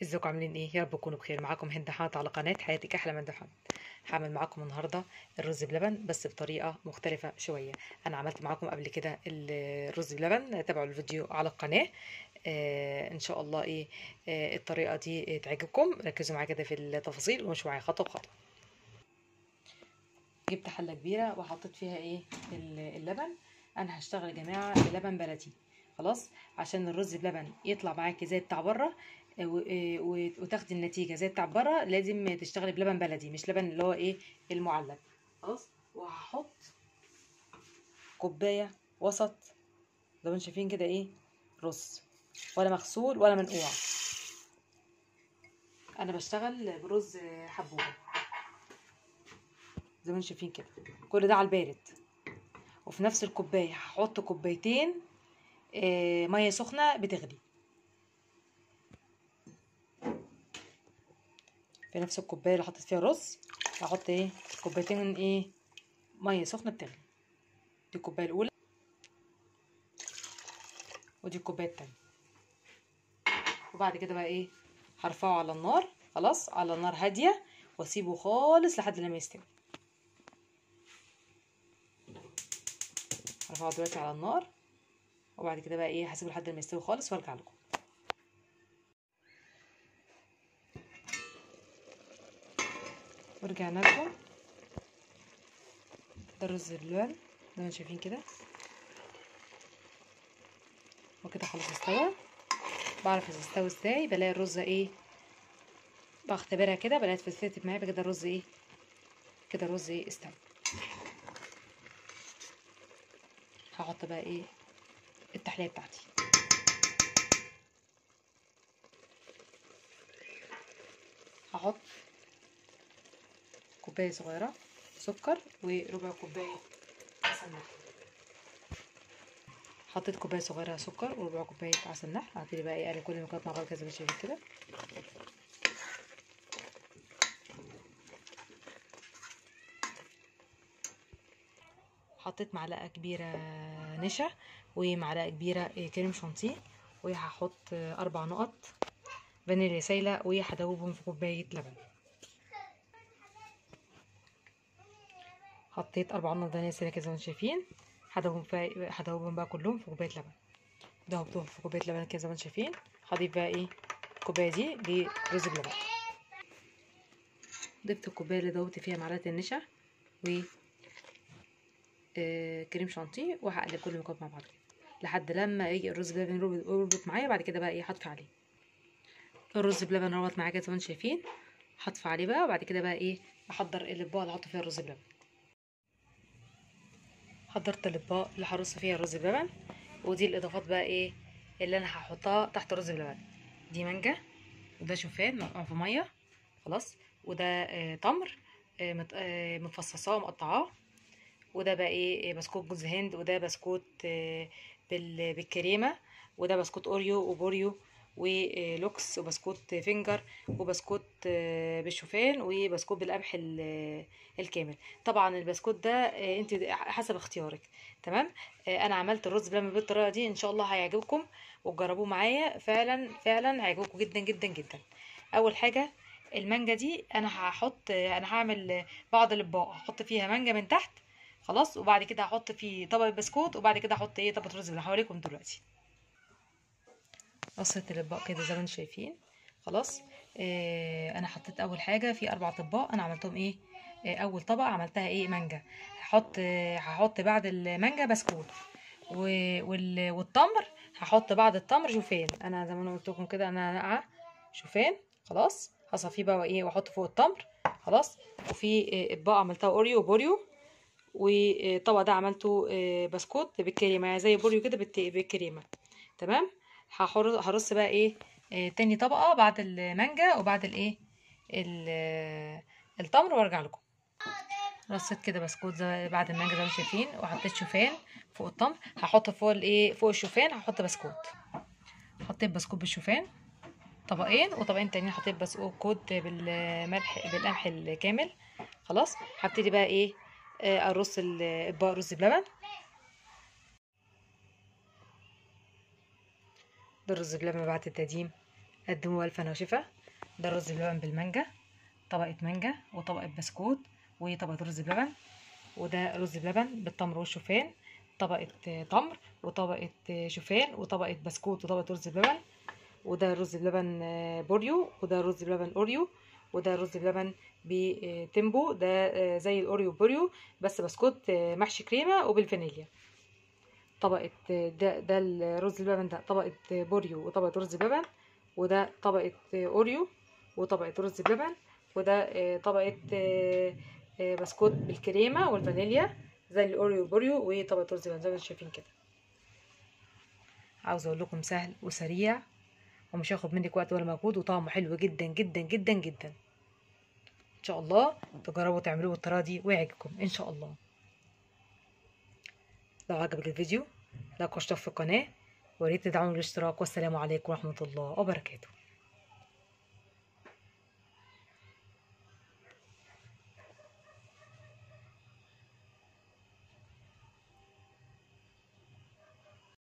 ازيكم عاملين ايه؟ يا رب تكونوا بخير. معاكم هند حامد على قناه حياتك احلى من حامد. هعمل معاكم النهارده الرز بلبن بس بطريقه مختلفه شويه. انا عملت معاكم قبل كده الرز بلبن، تابعوا الفيديو على القناه. ان شاء الله ايه الطريقه دي تعجبكم. ركزوا معايا كده في التفاصيل ومشوا معايا خطوه بخطوه. جبت حله كبيره وحطيت فيها ايه اللبن. انا هشتغل يا جماعه بلبن بلدي، خلاص، عشان الرز بلبن يطلع معاكي زي بتاع بره. وتاخدي النتيجه زي بتاع بره لازم تشتغلي بلبن بلدي، مش لبن اللي هو ايه المعلب. خلاص، وهحط كوبايه وسط زي ما انتم شايفين كده ايه رز، ولا مغسول ولا منقوع. انا بشتغل برز حبوب زي ما انتم شايفين كده، كل ده على البارد. وفي نفس الكوبايه هحط كوبايتين ميه سخنه بتغلي. في نفس الكوبايه اللي حطيت فيها رز هحط ايه كوبايتين ايه ميه سخنه بتغلي. دي الكوبايه الاولى ودي الكوبايه التانية. وبعد كده بقى ايه هرفعه على النار، خلاص، على النار هاديه، واسيبه خالص لحد لما يستوي. هرفعه دلوقتي على النار، وبعد كده بقى ايه هسيبه لحد ما يستوي خالص وارجع لكم. ورجعنا لكم. ده الرز بلبن زي ما شايفين كده، وكده خلاص استوى. بعرف اذا استوى ازاي؟ بلاقي الرز ايه، بختبرها كده، بلاقي اتفتت معايا كده الرز ايه، كده الرز ايه استوى. هحط بقى ايه التحليه بتاعتي. هحط كوبايه صغيره سكر وربع كوبايه عسل نحل. حطيت كوبايه صغيره سكر وربع كوبايه عسل نحل. هبتدي بقى ايه اقلب كل المكونات مع بعض كده زي ما شايفين كده. حطيت معلقه كبيره نشا ومعلقه كبيره كريم شانتيه، وهحط 4 نقط فانيليا سايله وهدوبهم في كوبايه لبن. حطيت 4 نقط فانيليا سايله كده زي ما انتم شايفين. هدوبهم بقى كلهم في كوبايه لبن. دوبتهم في كوبايه لبن كده زي ما انتم شايفين. هضيف بقى ايه الكوبايه دي لرز بلبن. ضفت الكوبايه اللي دوبت فيها معلقه النشا و كريم شانتيه، وهقلب كل المكونات مع بعض كده لحد لما يجي الرز بلبن يربط معايا. بعد كده بقى ايه هطفي عليه. الرز بلبن ربط معايا كده زي ما انتم شايفين. هطفي عليه بقى، وبعد كده بقى ايه احضر الاطباق اللي هحط فيها الرز بلبن. حضرت الاطباق اللي هرص فيها الرز بلبن، ودي الاضافات بقى ايه اللي انا هحطها تحت الرز بلبن. دي مانجا، وده شوفان منقوع في ميه، خلاص، وده تمر مفصصاه ومقطعاه، وده بقى ايه بسكوت جوز هند، وده بسكوت بالكريمه، وده بسكوت اوريو وبوريو ولوكس، وبسكوت فينجر، وبسكوت بالشوفان، وبسكوت بالقمح الكامل. طبعا البسكوت ده انت حسب اختيارك. تمام. انا عملت الرز بلبن بالطريقه دي، ان شاء الله هيعجبكم وتجربوه معايا. فعلا فعلا هيعجبكم جدا جدا جدا. اول حاجه المانجا دي انا هعمل بعض الاطباق هحط فيها مانجا من تحت، خلاص، وبعد كده هحط فيه طبق بسكوت، وبعد كده هحط ايه طبق رز اللي هوريكم دلوقتي. رصيت الاطباق كده زي ما انتم شايفين، خلاص. انا حطيت اول حاجه في 4 اطباق انا عملتهم ايه. اول طبق عملتها ايه مانجا. هحط بعد المانجا بسكوت، والتمر هحط بعد التمر شوفان. انا زي ما انا قلت لكم كده انا نقعه شوفان، خلاص، هصفيه بقى وايه واحط فوق التمر، خلاص. وفي اطباق عملتها اوريو وبوريو، وطبق ده عملته بسكوت بالكريمه زي بوريو كده بالكريمه. تمام. هرص بقى ايه تاني طبقه بعد المانجا وبعد الايه التمر، وارجع لكم. رصيت كده بسكوت زي بعد المانجا زي ما شايفين، وحطيت شوفان فوق التمر. هحط فوق الايه فوق الشوفان هحط بسكوت. حطيت بسكوت بالشوفان طبقين، وطبقين تانيين حطيت بسكوت بالقمح الكامل، خلاص. هبتدي بقى ايه ارص اطباق رز بلبن. ده الرز بلبن بعد التقديم. قدموا الف هنا وشفا. ده رز بلبن بالمانجا، طبقه مانجا وطبقه بسكوت وطبقه رز بلبن. وده رز بلبن بالتمر والشوفان، طبقه تمر وطبقه شوفان وطبقه بسكوت وطبقه رز بلبن. وده رز بلبن بوريو، وده رز بلبن اوريو، وده رز بلبن بتيمبو. ده زي الاوريو بوريو بس بسكوت محشي كريمه وبالفانيليا. طبقه ده الرز بلبن، ده طبقه بوريو وطبقه رز بلبن، وده طبقه اوريو وطبقه رز بلبن، وده طبقه بسكوت بالكريمه والفانيليا زي الاوريو بوريو وطبقه رز بلبن زي ما انتم شايفين كده. عاوزه اقول لكم سهل وسريع ومش هياخد منك وقت ولا مجهود، وطعمه حلو جدا جدا جدا جدا. ان شاء الله تجربوا تعملوه بالطريقه دي ويعجبكم ان شاء الله. لو عجبك الفيديو لايك واشترك في القناه، وريت تدعموا بالاشتراك. والسلام عليكم ورحمه الله وبركاته.